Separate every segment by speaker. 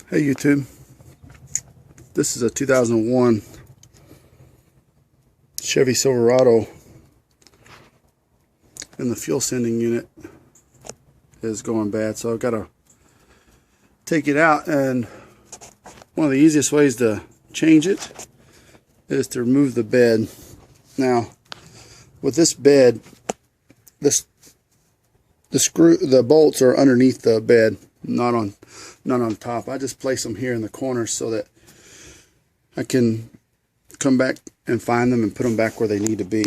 Speaker 1: Hey YouTube, this is a 2001 Chevy Silverado, and the fuel sending unit is going bad, so I've got to take it out. And one of the easiest ways to change it is to remove the bed. Now with this bed, the bolts are underneath the bed, not on top. I just place them here in the corners so that I can come back and find them and put them back where they need to be.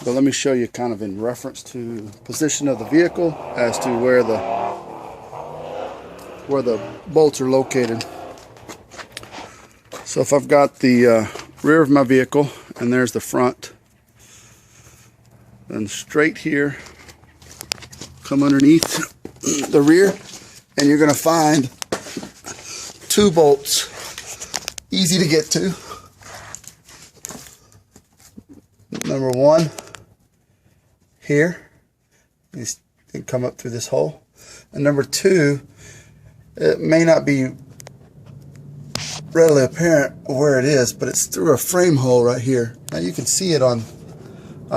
Speaker 1: But let me show you kind of in reference to position of the vehicle as to where the bolts are located. So if I've got the rear of my vehicle and there's the front, then straight here, come underneath the rear, and you're going to find two bolts, easy to get to. Number one here, you can come up through this hole, and number two, it may not be readily apparent where it is, but it's through a frame hole right here. Now you can see it on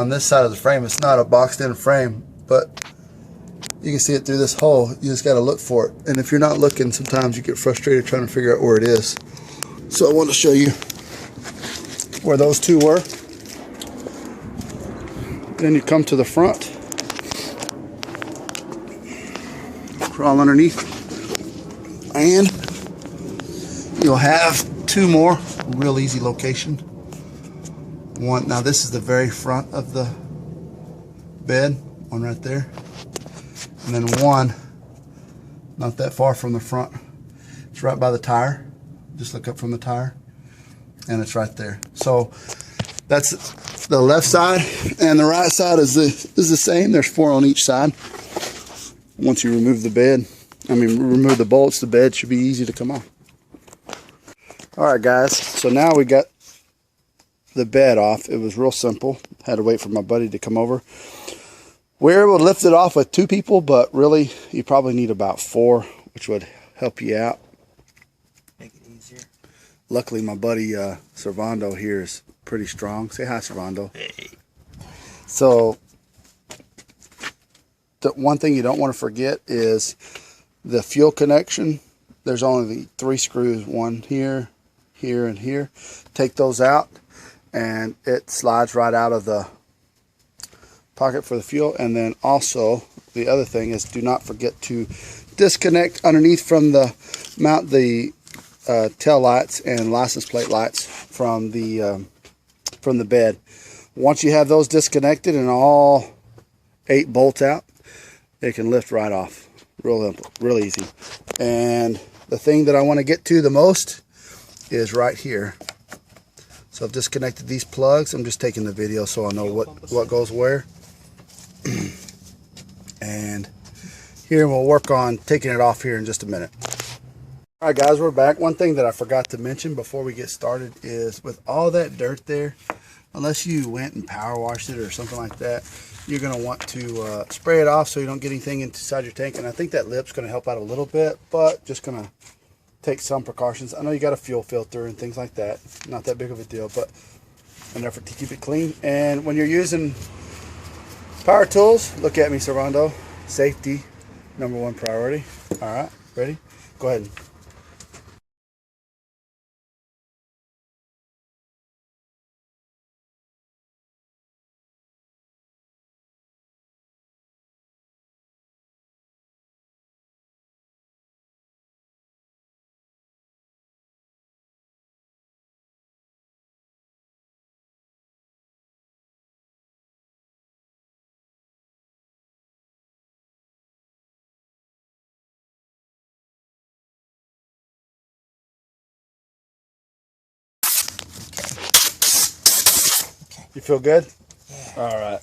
Speaker 1: this side of the frame. It's not a boxed in frame, but you can see it through this hole. You just got to look for it, and if you're not looking, sometimes you get frustrated trying to figure out where it is. So I want to show you where those two were. Then you come to the front, crawl underneath, and you'll have two more. Real easy location. One, now this is the very front of the bed, one right there. And then one not that far from the front. It's right by the tire. Just look up from the tire, and it's right there. So that's the left side, and the right side is the same. There's four on each side. Once you remove the bed, remove the bolts, the bed should be easy to come off. Alright guys, so now we got the bed off. It was real simple. Had to wait for my buddy to come over. We're able to lift it off with two people, but really you probably need about four, which would help you out.
Speaker 2: Make it easier.
Speaker 1: Luckily my buddy Servando here is pretty strong. Say hi, Servando.
Speaker 2: Hey.
Speaker 1: So the one thing you don't want to forget is the fuel connection. There's only three screws, one here, here, and here. Take those out, and it slides right out of the pocket for the fuel. And then also the other thing is, do not forget to disconnect underneath from the mount the tail lights and license plate lights from the bed. Once you have those disconnected and all 8 bolts out, it can lift right off. Real easy. And the thing that I want to get to the most is right here. So I've disconnected these plugs. I'm just taking the video so I know what goes where. And here we'll work on taking it off here in just a minute. Alright guys, we're back. One thing that I forgot to mention before we get started is, with all that dirt there, unless you went and power washed it or something like that, you're going to want to spray it off so you don't get anything inside your tank. And I think that lip's going to help out a little bit, but just going to take some precautions. I know you got a fuel filter and things like that. Not that big of a deal, but an effort to keep it clean. And when you're using power tools, look at me, Servando. Safety, #1 priority. All right, ready? Go ahead. You feel good?
Speaker 2: Yeah.
Speaker 1: All right.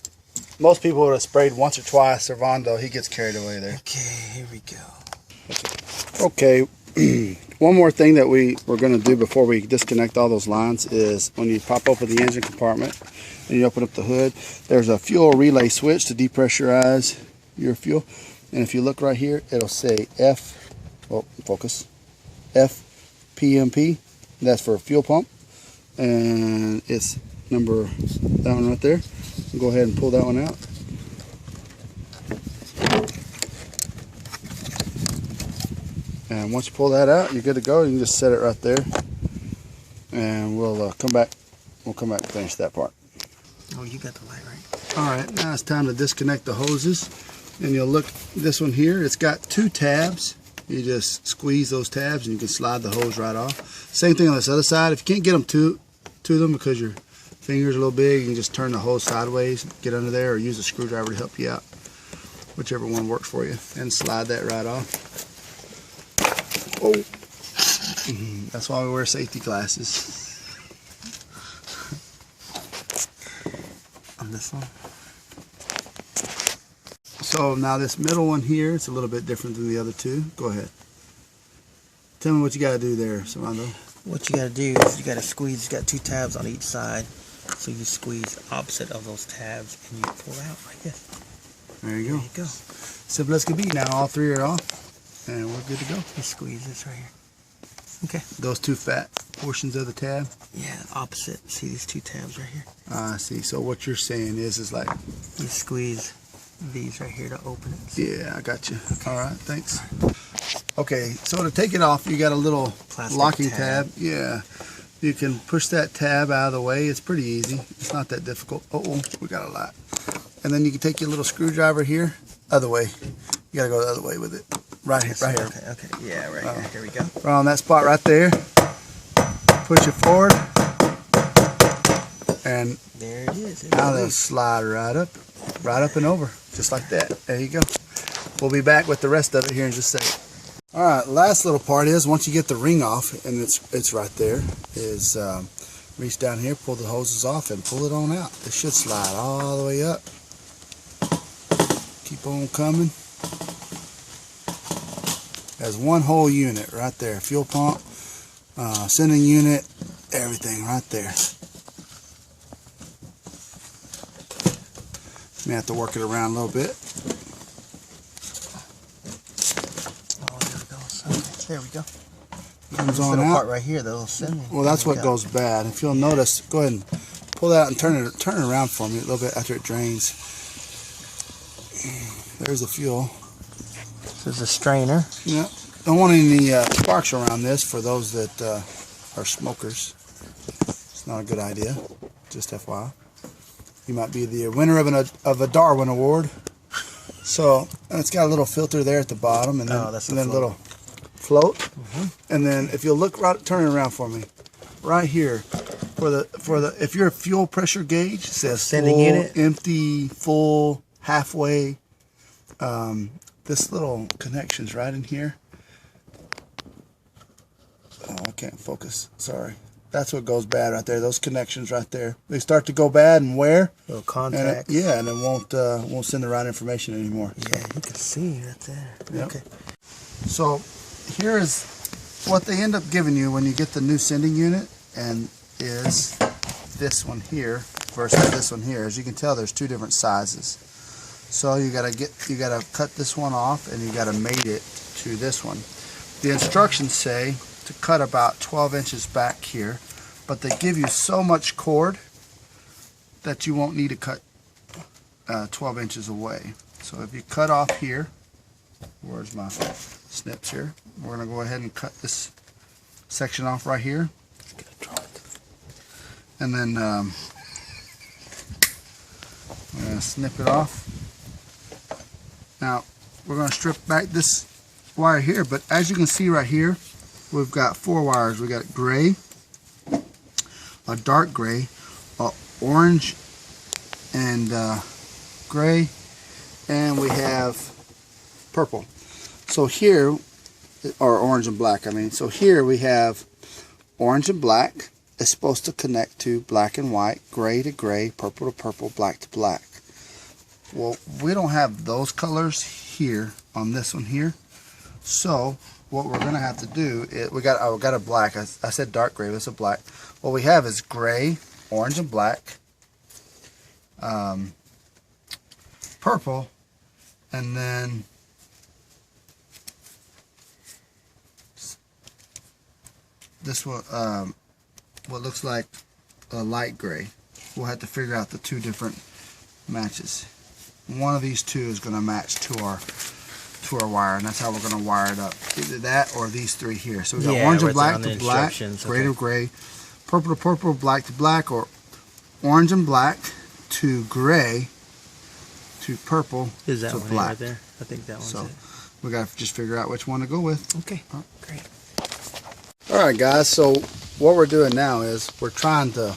Speaker 1: Most people would have sprayed once or twice. Servando, he gets carried away there.
Speaker 2: Okay, here we go.
Speaker 1: Okay. One more thing that we're going to do before we disconnect all those lines is, when you pop open the engine compartment and you open up the hood, there's a fuel relay switch to depressurize your fuel. And if you look right here, it'll say F, oh, focus, F PMP. That's for a fuel pump. And it's number, that one right there. Go ahead and pull that one out. And once you pull that out, you're good to go. You can just set it right there. And we'll come back. We'll come back and finish that part.
Speaker 2: Oh, you got the light right.
Speaker 1: Alright, now it's time to disconnect the hoses. And you'll look, this one here, it's got 2 tabs. You just squeeze those tabs and you can slide the hose right off. Same thing on this other side. If you can't get them to them because your finger's a little big, you can just turn the hose sideways, get under there, or use a screwdriver to help you out. Whichever one works for you. And slide that right off. Oh, that's why we wear safety glasses.
Speaker 2: On this one.
Speaker 1: So now this middle one here, it's a little bit different than the other 2. Go ahead. Tell me what you got to do there, Samando.
Speaker 2: What you got to do is you got to squeeze. You got 2 tabs on each side, so you squeeze opposite of those tabs and you pull out like this.
Speaker 1: There you go.
Speaker 2: There you go.
Speaker 1: Simple as can be. Now all 3 are off, and we're good to go.
Speaker 2: You squeeze this right here. Okay.
Speaker 1: Those 2 fat portions of the tab.
Speaker 2: Yeah, opposite. See these 2 tabs right here?
Speaker 1: I see. So what you're saying is like
Speaker 2: you squeeze these right here to open it.
Speaker 1: Yeah, I got you. Okay. All right, thanks. Okay, so to take it off, you got a little plastic locking tab. Yeah, you can push that tab out of the way. It's pretty easy. It's not that difficult. Oh, we got a lot. And then you can take your little screwdriver here, other way. You gotta go the other way with it. Right here, right here.
Speaker 2: Okay, yeah, right here. Here we go.
Speaker 1: Right on that spot right there. Push it forward, and
Speaker 2: there it is.
Speaker 1: Now they'll slide right up and over, just like that. There you go. We'll be back with the rest of it here in just a second. All right, last little part is once you get the ring off, and it's right there, is reach down here, pull the hoses off, and pull it on out. It should slide all the way up. Keep on coming. There's one whole unit right there. Fuel pump, sending unit, everything right there. May have to work it around a little bit.
Speaker 2: Oh, there we go. So, there we go.
Speaker 1: Comes
Speaker 2: this
Speaker 1: on
Speaker 2: little
Speaker 1: out.
Speaker 2: Part right here, the little sending.
Speaker 1: Well, that's what goes bad. If you'll notice, go ahead and pull that out and turn it around for me a little bit after it drains. There's the fuel.
Speaker 2: This is a strainer.
Speaker 1: Yeah. Don't want any sparks around this for those that are smokers. It's not a good idea. Just FYI. You might be the winner of a Darwin Award. So it's got a little filter there at the bottom, and then, a little float. And then if you'll look right, turn it around for me, right here, for the if your fuel pressure gauge says
Speaker 2: sending
Speaker 1: full,
Speaker 2: unit,
Speaker 1: empty, full, halfway. This little connection's right in here. Oh, I can't focus. Sorry. That's what goes bad right there. Those connections right there. They start to go bad and wear.
Speaker 2: Little contacts.
Speaker 1: And it won't send the right information anymore.
Speaker 2: Yeah, you can see right there.
Speaker 1: Yep.
Speaker 2: Okay.
Speaker 1: So here is what they end up giving you when you get the new sending unit, and is this one here versus this one here. As you can tell, there's 2 different sizes. So you gotta cut this one off, and you gotta mate it to this one. The instructions say to cut about 12 inches back here, but they give you so much cord that you won't need to cut 12 inches away. So if you cut off here, where's my snips here? We're going to go ahead and cut this section off right here. And then I'm going to snip it off. Now we're going to strip back this wire here, but as you can see right here, we've got 4 wires. We got gray, a dark gray, a orange and gray, and we have purple. So here, or orange and black, I mean. So here we have orange and black. It's supposed to connect to black and white, gray to gray, purple to purple, black to black. Well, we don't have those colors here on this one here. So what we're going to have to do is, we got a black. I said dark gray, but it's a black. What we have is gray, orange and black, purple, and then this one, what looks like a light gray. We'll have to figure out the two different matches. One of these two is going to match to our wire, and that's how we're going to wire it up. Either that or these three here. So we got orange and black to black, gray to gray, purple to purple, black to black, or orange and black to gray to purple
Speaker 2: is that
Speaker 1: to
Speaker 2: one
Speaker 1: black.
Speaker 2: Right there? I think that one's
Speaker 1: so
Speaker 2: it.
Speaker 1: We got to just figure out which one to go with.
Speaker 2: Okay, great.
Speaker 1: All right, guys. So what we're doing now is we're trying to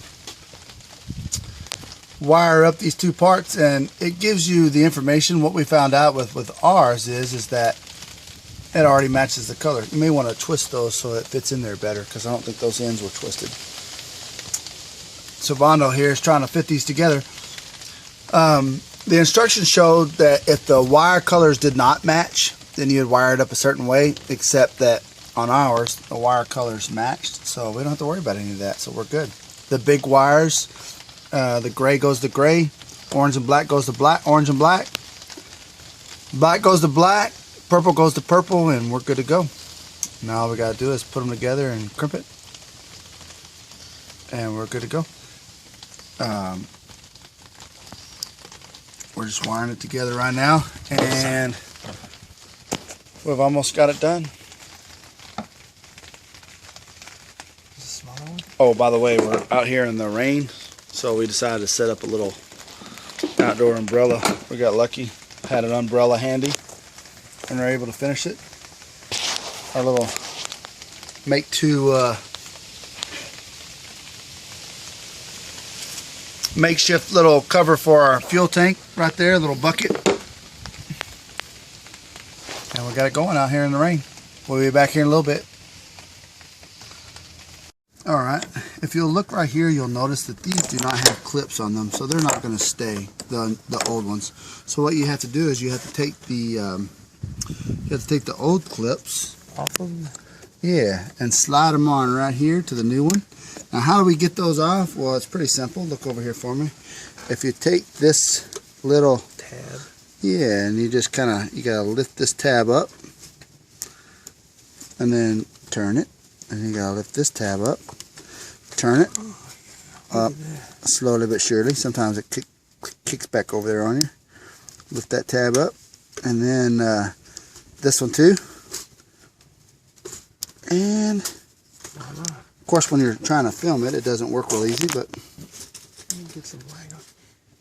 Speaker 1: wire up these two parts, and it gives you the information. What we found out with ours is that it already matches the color. You may want to twist those so it fits in there better, because I don't think those ends were twisted. So Bondo here is trying to fit these together. The instructions showed that if the wire colors did not match, then you'd wire it up a certain way, except that on ours the wire colors matched, so we don't have to worry about any of that, so we're good. The big wires, the gray goes to gray, orange and black goes to black, orange and black, black goes to black, purple goes to purple, and we're good to go. Now all we got to do is put them together and crimp it, and we're good to go. We're just wiring it together right now, and we've almost got it done. Oh, by the way, we're out here in the rain, so we decided to set up a little outdoor umbrella. We got lucky, had an umbrella handy, and we're able to finish it. Our little makeshift little cover for our fuel tank right there, a little bucket. And we got it going out here in the rain. We'll be back here in a little bit. Alright, if you'll look right here, you'll notice that these do not have clips on them, so they're not going to stay, the old ones. So what you have to do is you have to take the old clips
Speaker 2: Off of?
Speaker 1: Yeah, and slide them on right here to the new one. Now how do we get those off? Well, it's pretty simple. Look over here for me. If you take this little
Speaker 2: tab,
Speaker 1: yeah, and you just you gotta lift this tab up and then turn it, and you gotta lift this tab up, turn it up slowly but surely. Sometimes it kicks back over there on you. Lift that tab up, and then this one too. And of course, when you're trying to film it, it doesn't work real easy, but
Speaker 2: get some light on.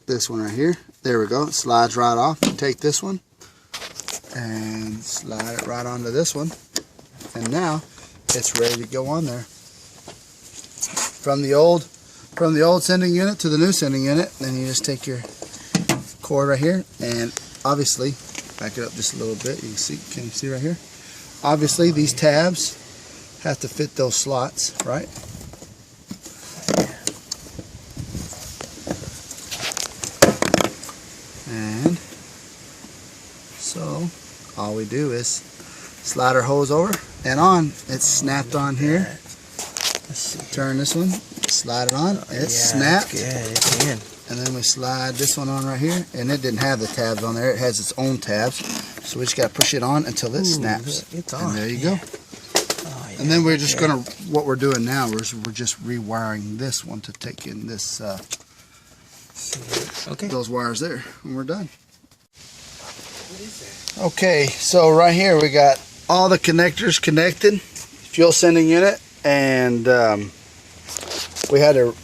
Speaker 1: This one right here, there we go, it slides right off. Take this one and slide it right onto this one, and now it's ready to go on there. From the old sending unit to the new sending unit, then you just take your cord right here, and obviously back it up just a little bit. You can you see right here? Obviously these tabs have to fit those slots, right? And so all we do is slide our hose over and on. It's snapped on here. Turn this one, slide it on. It's snapped.
Speaker 2: It's in.
Speaker 1: And then we slide this one on right here, and it didn't have the tabs on there. It has its own tabs, so we just got to push it on until it snaps.
Speaker 2: It's on.
Speaker 1: And there you go.
Speaker 2: Oh, yeah.
Speaker 1: And then we're just gonna, what we're doing now is we're just rewiring this one to take in this, those wires there, and we're done.
Speaker 2: What is that?
Speaker 1: Okay, so right here we got all the connectors connected, fuel sending unit, and we had to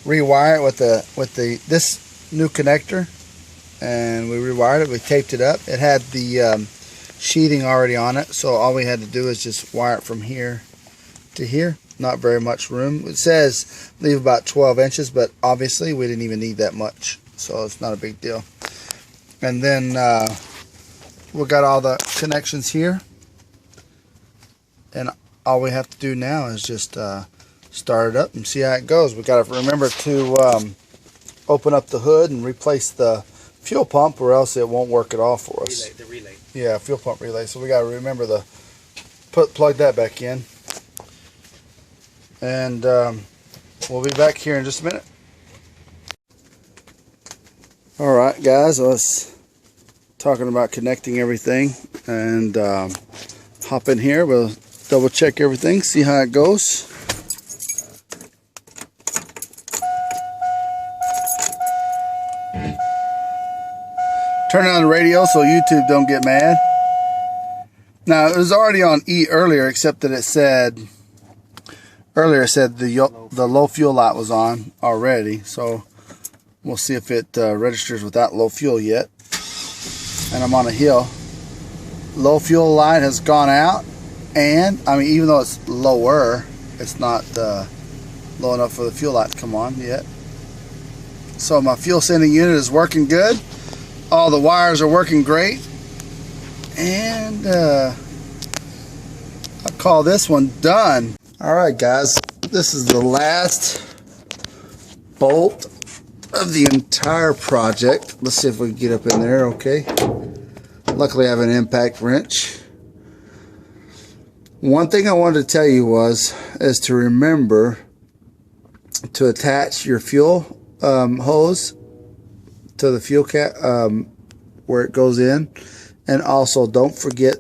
Speaker 1: rewire it with this new connector, and we rewired it. We taped it up. It had the sheathing already on it, so all we had to do is just wire it from here to here. Not very much room. It says leave about 12 inches, but obviously we didn't even need that much, so it's not a big deal. And then we got all the connections here, and all we have to do now is just start it up and see how it goes. We got to remember to open up the hood and replace the fuel pump, or else it won't work at all for us.
Speaker 2: The relay.
Speaker 1: Yeah, fuel pump relay. So we got to remember to plug that back in. And we'll be back here in just a minute. Alright guys, I was talking about connecting everything, and hop in here. We'll double check everything, see how it goes. Turn on the radio so YouTube don't get mad. Now, it was already on E earlier, except that it said, earlier it said the low fuel light was on already. So we'll see if it registers without low fuel yet. And I'm on a hill. Low fuel light has gone out. And, I mean, even though it's lower, it's not low enough for the fuel light to come on yet. So my fuel sending unit is working good. All the wires are working great. And I'll call this one done. Alright guys, this is the last bolt of the entire project. Let's see if we can get up in there okay. Luckily I have an impact wrench. One thing I wanted to tell you is to remember to attach your fuel hose to the fuel cap where it goes in, and also don't forget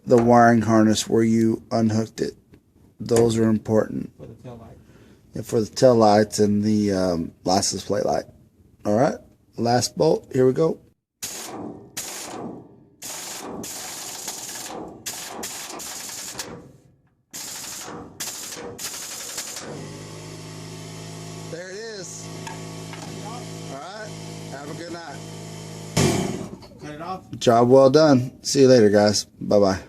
Speaker 1: the wiring harness where you unhooked it. Those are important
Speaker 2: For the tail light.
Speaker 1: and for the tail lights and the license plate light. All right, last bolt. Here we go. There it is. All right. Have a good night.
Speaker 2: Cut it off.
Speaker 1: Job well done. See you later, guys. Bye-bye.